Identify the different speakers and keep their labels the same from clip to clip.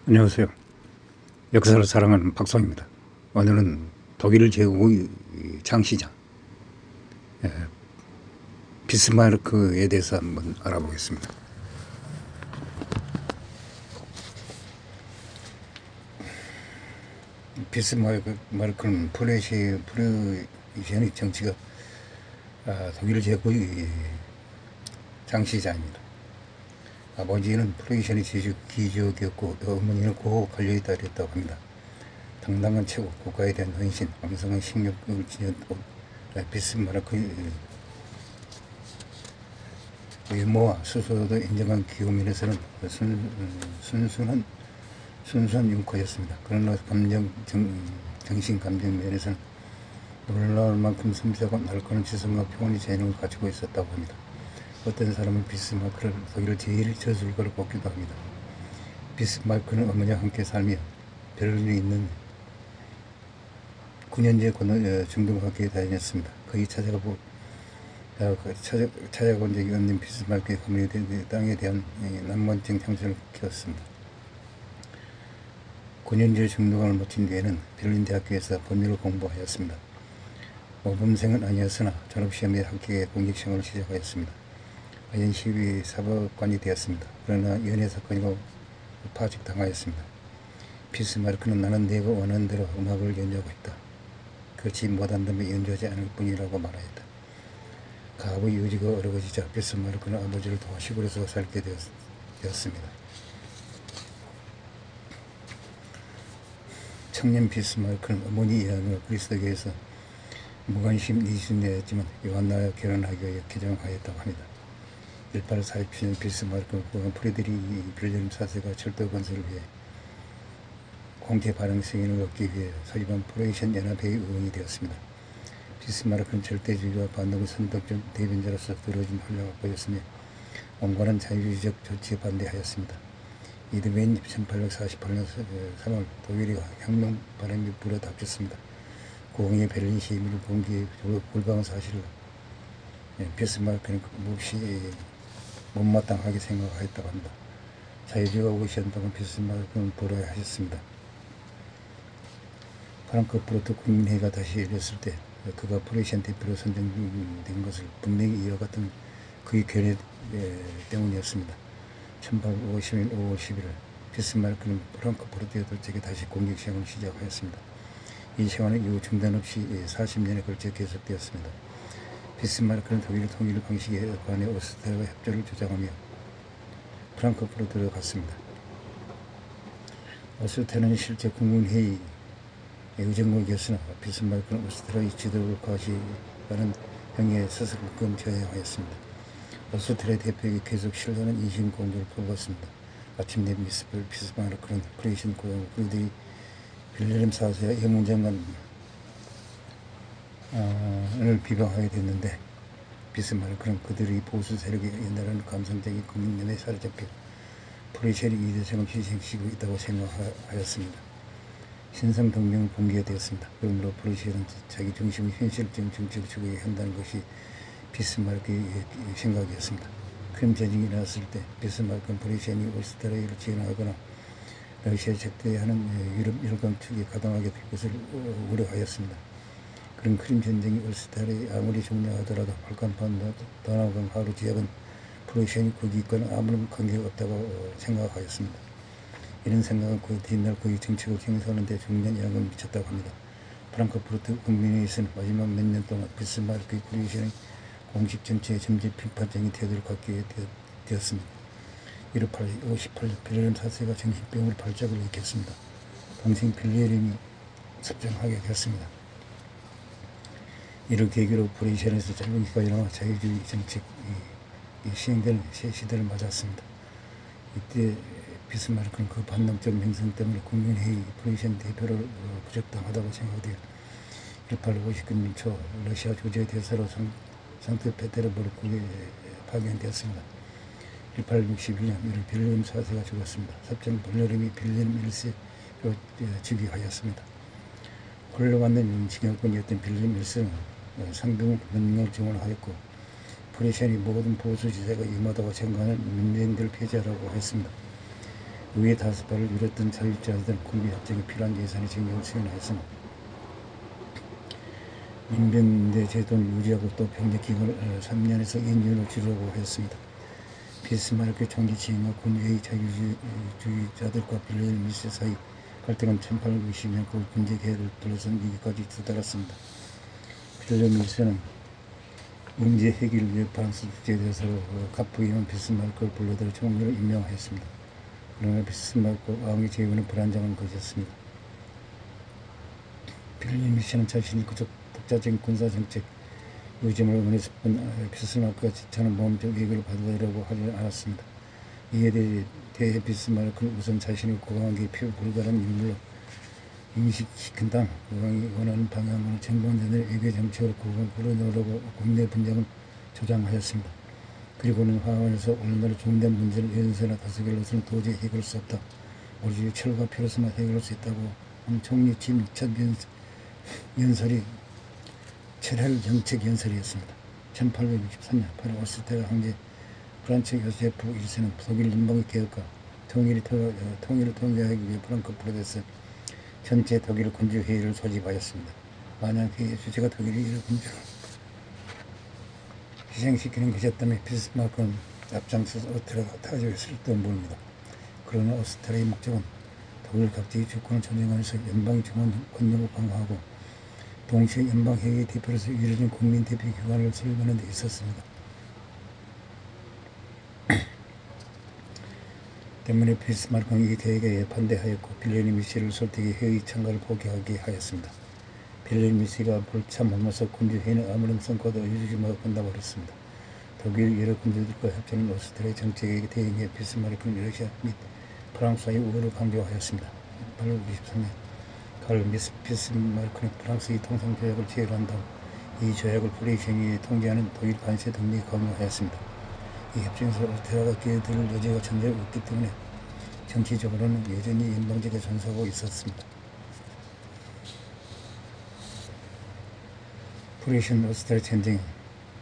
Speaker 1: 안녕하세요. 역사를 사랑하는 박성입니다. 오늘은 독일 제5의 장시장 비스마르크에 대해서 한번 알아보겠습니다. 비스마르크는 프로이센의 정치가 독일 제9의 장시장입니다. 아버지는 프로이센의 귀족이었고 어머니는 고 관료에 딸이었다고 합니다. 당당한 최고, 국가에 대한 헌신, 왕성한 식욕을 지녔고 비스마르크의 외모와 스스로도 인정한 기호면에서는 순수한 융커였습니다. 그러나 정신 감정 면에서는 놀라울 만큼 섬세하고 날카로운 지성과 평온의 재능을 가지고 있었다고 합니다. 어떤 사람은 비스마르크를 독일 제일 저술가로 꼽기도 합니다. 비스마르크는 어머니와 함께 살며 베를린에 있는 9년제 중등학교에 다녔습니다. 거의 찾아가본 적이 없는 비스마르크의 가문의 땅에 대한 낭만적 향수를 키웠습니다. 9년제 중등학을 마친 뒤에는 베를린 대학교에서 법률을 공부하였습니다. 모범생은 아니었으나 졸업시험에 합격해 공직생활을 시작하였습니다. 아연시위 사법관이 되었습니다. 그러나 연애사건이고 파직당하였습니다. 비스마르크는 나는 내가 원하는 대로 음악을 연주하고 있다. 그렇지 못한다면 연주하지 않을 뿐이라고 말하였다. 가업의 유지가 어려워지자 비스마르크는 아버지를 도와 시골에서 살게 되었습니다. 청년 비스마르크는 어머니 이야기로 그리스도교에서 무관심 이순례였지만 요한나와 결혼하기 위해 개종하였다고 합니다. 1847년 비스마르크는 프리드리히 빌헬름 4세가 철도 건설을 위해 공개 발행 승인을 얻기 위해 소집한 프로이센 연합회의 의원이 되었습니다. 비스마르크는 절대주의와 반동의 선덕적 대변자로서 두려워진 활약을 보였으며 온건한 자유주의적 조치에 반대하였습니다. 이듬해인 1848년 3월 독일의 혁명 바람이 불어닥쳤습니다. 고흥의 베를린 시민을 봉기해 불방한 사실을 비스마르크는 몹시 못마땅하게 생각하였다고 합니다. 자유주의가 오기 시작한다고 비스마르크는 불허하였습니다. 프랑크푸르트 국민회의가 다시 열렸을 때 그가 프로이센 대표로 선정된 것을 분명히 이어갔던 그의 견해 때문이었습니다. 1850년 5월 11일 비스마르크는 프랑크푸르트에 도착해 다시 공직 시행을 시작하였습니다. 이 시간은 이후 중단 없이 40년에 걸쳐 계속되었습니다. 비스마르크는 독일 통일 방식에 관해 오스트리아와 협조를 주장하며 프랑크푸르트로 갔습니다. 오스트리아는 실제 국민회의 의정국이었으나 비스마르크는 오스트리아의 지도를 과시하는 행위에 스스로 저항하였습니다. 오스트리아 대표에게 계속 신뢰하는 인신공격을 퍼부었습니다. 마침내 비스마르크는 프로이센 고향 프리드리히 빌헬름 4세와 영문장관을 비방하게 됐는데 비스마르크는 그들의 보수 세력이 연달아는 감성적인 국민연에 사로잡혀 프로이센의 이대성을 희생시키고 있다고 생각하였습니다. 신성 동맹을 붕괴가 되었습니다. 그러므로 프로이센은 자기 중심의 현실적 정치적 추구에 한다는 것이 비스마르크의 생각이었습니다. 크림 전쟁이 일어났을 때 비스마르크는 프로이센이 오스트리아를 지원하거나 러시아에 적대하는 유럽 열강 측에 가담하게 될 것을 우려하였습니다. 그런 크림 전쟁이 오스트리아에 아무리 중요하더라도 발칸판 도나우강 하루 지역은 프로이센이 거기과는 아무런 관계가 없다고 생각하였습니다. 이런 생각은 그 뒷날 그의 정책을 형성하는 데 중요한 영향을 미쳤다고 합니다. 프랑크푸르트 국민회의에서는 마지막 몇 년 동안 비스마르크의 프로이센의 공식 정치에 점집 비판적인 태도를 갖게 되었습니다. 58년 베를린 4세가 정신병으로 발작을 일으켰습니다. 동생 빌헬름이 섭정하게 되었습니다. 이를 계기로 프로이센에서 짧은 기간이나마 자유주의 정책이 시행되는 새 시대를 맞았습니다. 이때 비스마르크는 그 반동적 명성 때문에 국민회의 프로이센 대표를 부적당하다고 생각되어 1859년 초 러시아 주재 대사로 상트페테르부르크에 파견되었습니다. 1861년 빌헬름 4세가 죽었습니다. 섭정 빌헬름이 빌헬름 1세로 즉위하였습니다. 홀로받는 징역권이었던 빌헬름 1세는 상병 명령을 지원하였고 프로이센이 모든 보수 지세가 임하다고 생각하는 민병대를 폐지하라고 했습니다. 의회 다수파를 이뤘던 자유주의자들은 군비 협정에 필요한 예산의 증액을 수행하였으나 민병대 제도를 유지하고 또 병력기간을 3년에서 2년으로 줄이려고 하였습니다. 비스마르크 총리 지휘와 군의회 자유주의자들과 빌레일 미세 사이 갈등은 1890년 그 군제 계획을 둘러싼 위기까지 도달했습니다. 빌레일 미세는 문제 해결을 위해 프랑스 국제대사로 갑부이면 비스마르크를 불러들여 총리를 임명하였습니다. 그러나 비스마르크 왕의 재위는 불안정한 것이었습니다. 빌레일 미세는 자신이 그저 독자적인 군사정책 요즘을 원했을 뿐 비스마르크가 지차는 모험적 위기를 받아들이려고 하지 않았습니다. 이에 대해 비스마르크는 우선 자신의 국왕에게 필요불가한 인물로 인식시킨 다음 국왕이 원하는 방향으로 정반대의 외교 정책으로 국왕을 끌어내려고 국내 분쟁을 조장하였습니다. 그리고는 화원에서 오늘날 중대 문제를 연쇄나 다스결로서는 도저히 해결할 수 없다. 오직 철과 피로서만 해결할 수 있다고 한 총리 집 첫 연설이 철혈 정책 연설이었습니다. 1863년 8월 오스테라 황제 프란츠 요세프 1세는 독일 연방의 개혁과 통일을 통일하기 위해 프랑크 프로데스 전체 독일 군주회의를 소집하였습니다. 만약 회의 주제가 독일이 이를 군주를 희생시키는 것이었다면 비스마르크는 앞장서서 오스트리아가 타조했을 듯 모릅니다. 그러나 오스트리아의 목적은 독일 각지의 주권을 전쟁하면서 연방의 권력을 강화하고 동시에 연방회의 대표로서 이루어진 국민대표기관을 설립하는 데 있었습니다. 때문에 비스마르크는 이 계획에 반대하였고 빌레일 미세를 설득해 회의 참가를 포기하게 하였습니다. 빌레일 미세가 불참하면서 군주회의는 아무런 성과도 이루지 못한다고 했습니다. 독일 여러 군주들과 협조는 오스트리아 정책에 대응해 비스마르크는 러시아 및 프랑스와의 우호를 강조하였습니다. 1893년 가을 비스마르크는 프랑스의 통상조약을 체결한 다음 이 조약을 프레이션이 통제하는 독일 관세 동맹에 강요하였습니다. 이 협정에서 오스트리아가 끼어들 여지가 전혀 없기 때문에 정치적으로는 여전히 연방제가 존속하고 있었습니다. 프레이션 오스트리아 전쟁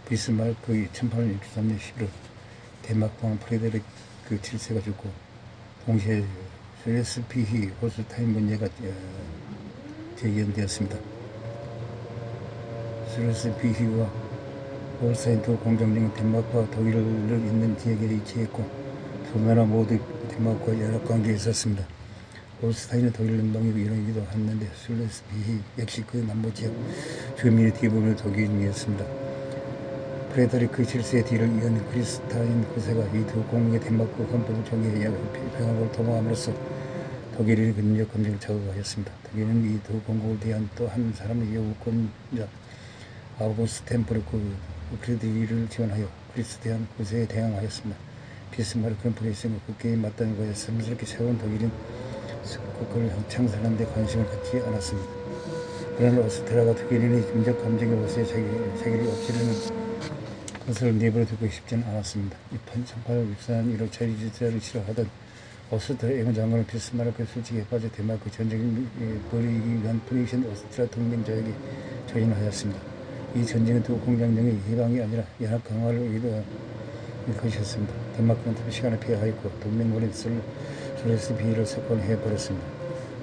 Speaker 1: 비스마르크의 1863년 11월 덴마크 왕 프레데릭 7세가 죽고 동시에 슐레스피히 홀슈타인 문제가 제기되었습니다. 슐레스피히와 홀슈타인 두 공장장은 덴마크와 독일을 잇는 지역에 위치했고 두 나라 모두 덴마크와 연합관계에 있었습니다. 홀슈타인은 독일 연방이고 이루기도 했는데 슐레스피히 역시 그 남부지역 주민의 대부분은 독일인이었습니다. 프레데리크 7세의 뒤를 이은 크리스타인 9세가 이 두 공국의 덴마크 헌법을 정의해 평화를 도모함으로써 독일의 근력 감정을 자극하였습니다. 독일은 이 두 공국을 대한 또 한 사람의 요구권자 아우구스트 템플크 프레데리크를 지원하여 크리스티안 9세에 대항하였습니다. 비스마르크는 프레이션과 국계에 맞다는 것에 섬스럽게 세운 독일인 국가를 창설하는 데 관심을 갖지 않았습니다. 그러나 오스트리아가 독일인의 민족 감정의 옷에 자기를 엎지르는 것을 내버려두고 싶지는 않았습니다. 1864년 1월 자유주의자를 싫어하던 오스트리아 장관은 비스마르크의 술집에 빠져 덴마크 전쟁을 벌이기 위한 프레이션 오스트리아 동맹 조약에 조인하였습니다. 이 전쟁은 두 공장장의 해방이 아니라 연합 강화를 의도한 것이었습니다. 덴마크는 시간을 피하였고 동맹군인 슐레스피히를 석권해버렸습니다.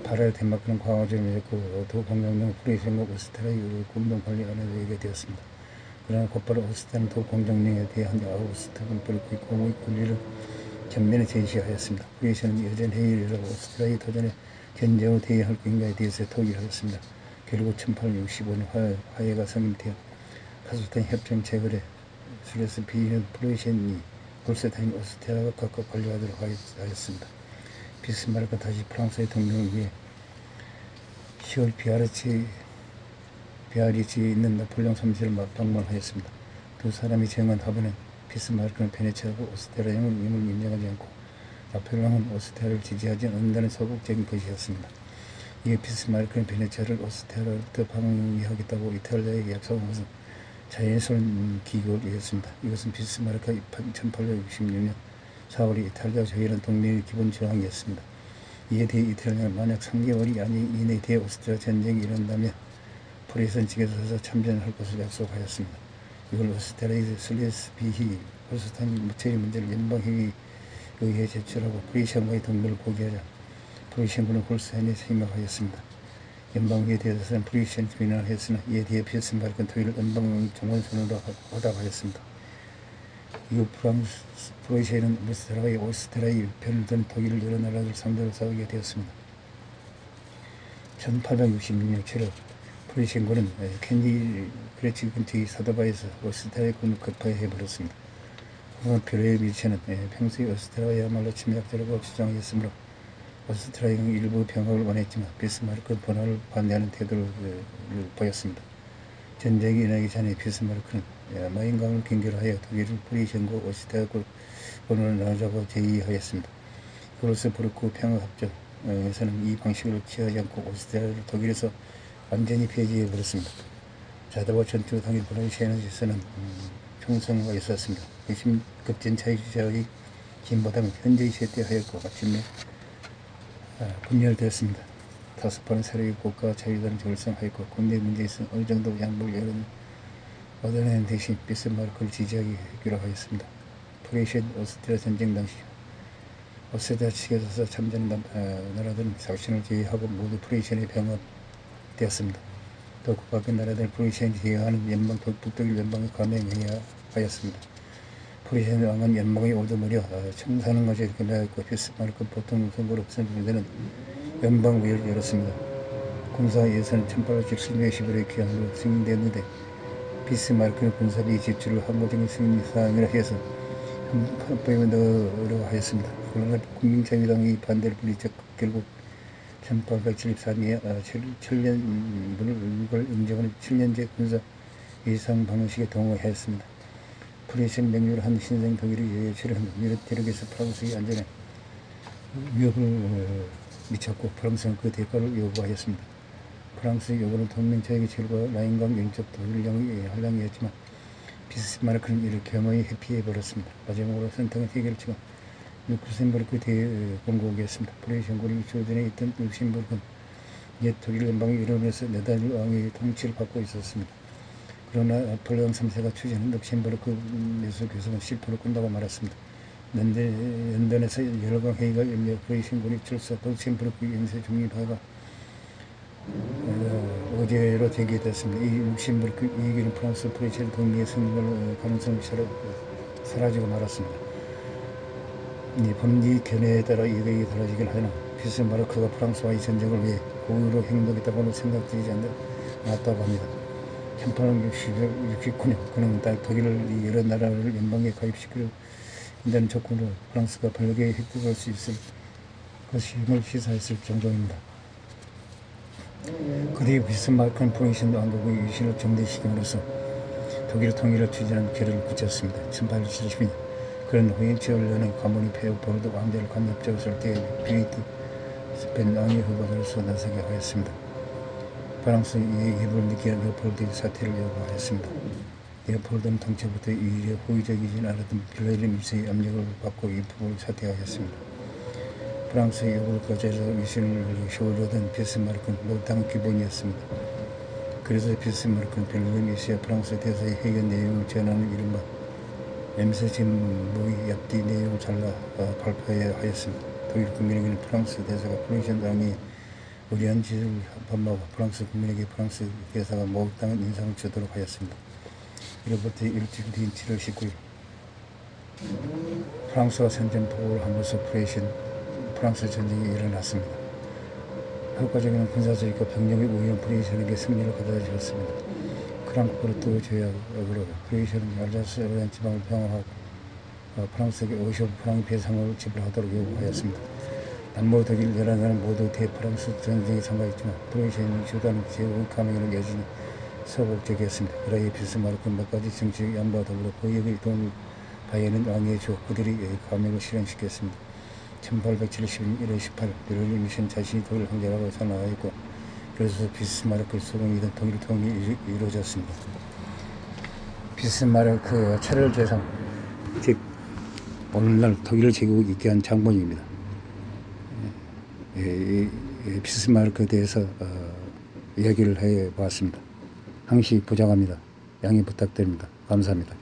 Speaker 1: 8월 덴마크는 광화제를 맺었고 두 공장장은 프레이션과 오스트리아의 공동관리안을 내게 되었습니다. 그러나 곧바로 오스트리아는 두 공장장에 대한 아우구스트 템플크의 공의 권리를 전면에 제시하였습니다. 프레이션은 여전 회의를 하고 오스트리아의 도전에 견제로 대응할 것인가에 대해서 토의하였습니다. 결국 1865년 화해가 성립되어 카스탄 협정 체결에 슐레스피히는 프레이션이 홀슈타인 오스트리아가 각각 관리하도록 하였습니다. 비스마르크가 다시 프랑스의 동맹을 위해 10월 비아리치에 있는 나폴레옹 3세를 방문하였습니다. 두 사람이 정한 합의는 비스마르크는 베네치아하고 오스트리아형을 임을 인정하지 않고 나폴레옹은 오스트리아를 지지하지 않는다는 소극적인 것이었습니다. 이에 비스마르크는 베네치아를 오스트리아로부터 방위하겠다고 이탈리아에게 약속한 것은 자연스러운 기구였습니다. 이것은 비스마르크가 1866년 4월에 이탈리아 조율한 동맹의 기본 조항이었습니다. 이에 대해 이탈리아는 만약 3개월이 이내에 대해 오스트리아 전쟁이 일어난다면 프레이션 측에서 참전할 것을 약속하였습니다. 이걸 오스트리아의 슐레스피히 홀슈타인 무체의 문제를 연방회의 의회에 제출하고 프리시안과의 동맹을 포기하자 프리시안군은 홀스타인에 생각하였습니다. 연방의회에 대해서는 프리시안을 비난하였으나 이에 대해 비스마르크는 독일을 연방 정원선으로 허락하였습니다. 이후 프로이센은 오스트리아의 편을 든 독일 여러 나라들 상대로 싸우게 되었습니다. 1866년 7월 프로이센군은 켄지 크레치 근처의 사도바에서 오스트리아의 군을 격파해버렸습니다. 피레르 미체는 평소에 오스트리아야말로 침략자라고 주장했으므로 오스트리아는 일부 평화를 원했지만 비스마르크는 번화를 반대하는 태도를 보였습니다. 전쟁이 일어나기 전에 비스마르크는 마인강을 경계로 하여 독일을 프리시안과 오스트리아군을 나누자고 제의하였습니다. 그로써 브루크 평화협정에서는 이 방식을 취하지 않고 오스트리아를 독일에서 완전히 폐지해버렸습니다. 자다와 전투 당일 프로이센에서는 총성과 있었습니다. 급전차의 진보당은 현재의 쇠퇴하였고 마침내 분열되었습니다. 다수파는 세력의 국가 자유단을 결성하였고 군대 문제에서 어느 정도 양보를 얻어내는 대신 비스마르크를 지지하기로 하였습니다. 프로이센 오스트리아 전쟁 당시 오스트리아 측에서 참전한 나라들은 작전을 제외하고 모두 프로이센에 병합되었습니다. 또 그 밖의 나라들은 프로이센을 제외하는 연방 북독일 연방에 가맹해야 하였습니다. 프로이센 왕은 연방의 얻어버려 청산원까지 결례하였고 비스마르크 보통 선거로 선출되는 연방의회를 열었습니다. 군사 예산은 1870년 11월 기한으로 승인되었는데 비스마르크는 군사비 지출을 항구적인 승인사항이라 해서 헌법에 넣으려 하였습니다. 그러나 국민자유당이 반대를 부리자 결국 1874년에 7년분을 인정하는 7년제 군사 예산 방식에 동의하였습니다. 프로이센 명령을 한 신생 독일이 예출한 미르티르에서 프랑스의 안전에 위협을 미쳤고 프랑스는 그 대가를 요구하였습니다. 프랑스의 요구는 동맹자에게 제일과 라인강 영적 독일령의 한량이었지만 비스마르크는 이를 겸허히 회피해버렸습니다. 마지막으로 선택은 해결치고 룩셈부르크 대공국이었습니다. 프로이센군이 조전에 있던 룩셈부르크는 옛 독일 연방의 이름에서 네덜란드 왕의 통치를 받고 있었습니다. 그러나 나폴레옹 3세가 추진한 룩셈부르크 교섭은 실패로 끝나고 말았습니다. 런던에서 열강 회의가 열려 프로이센군이 출사 룩셈부르크 영세 중립화가 어제로 제기됐습니다. 이 룩셈부르크 이익은 프랑스 프로이센 동맹의 승리할 가능성이 사라지고 말았습니다. 이 견해에 따라 이익이 달라지긴 하나 비스마르크가 프랑스와의 전쟁을 위해 고의로 행동했다고는 생각되지 않았다고 합니다. 1869년 그는 독일을 여러 나라를 연방에 가입시키려 한다는 조건으로 프랑스가 별개의 획득할 수 있을 것임을 시사했을 정도입니다. 그뒤 비스마르크는 프로이센 왕국의 위신을 정대시킴으로써 독일 통일을 추진하는 결의를 굳혔습니다. 1872년 그런 후에 제얼련의 가문이 페오포르드 왕자를 간접적으로 설득해 비리트 스페인 왕의 후보자로서 나서게 하였습니다. 프랑스의 이해를 느끼는 레오폴드의 사퇴를 요구하였습니다. 레오폴드는 당초부터 이일에 호의적이진 않았던 빌헬름 2세의 압력을 받고 일부러 사퇴하였습니다. 프랑스의 요구를 거절해서 위신을 쇼우려던 비스마르크는 못한 기본이었습니다. 그래서 비스마르크는 빌헬름 2세와 프랑스 대사의 해결 내용을 제안하는 이른바 엠스진무의 앞뒤 내용을 잘라 발표해야 하였습니다. 독일 국민에게는 프랑스 대사가 프로이센 당이 의리한 짓을 반박하고 프랑스 국민에게 프랑스 대사가 목욕당한 인상을 주도록 하였습니다. 이로부터 일주일 뒤인 7월 19일 프랑스와 선전포고를 함으로써 프랑스 전쟁이 일어났습니다. 효과적인 군사적이고 병력의 우위는 프로이센에게 승리를 가져다 주었습니다. 프랑크푸르트 조약으로 프로이센은 알자스 오렌 지방을 평화하고 프랑스에게 50프랑 배상을 지불하도록 요구하였습니다. 남부 독일 여러 나라는 모두 대프랑스 전쟁에 참가했지만 프로이센이 주도하는 제국 가맹으로 여전히 소극적이었습니다. 그러기에 비스마르크는 몇 가지 정치적 양보와 더불어 고역의 도움을 바이에른 왕에게 주어 그들이 가맹을 실행시켰습니다. 1870년 1월 18일 베를린 미션 자신이 독일 황제라고 선언하였고 그래서 비스마르크를 수동이던 독일 통일이 이루어졌습니다. 비스마르크 차를 재상 즉 오늘날 독일을 제국을 있게 한 장본입니다. 비스마르크에 대해서 이야기를 해보았습니다. 항시 부장합니다. 양해 부탁드립니다. 감사합니다.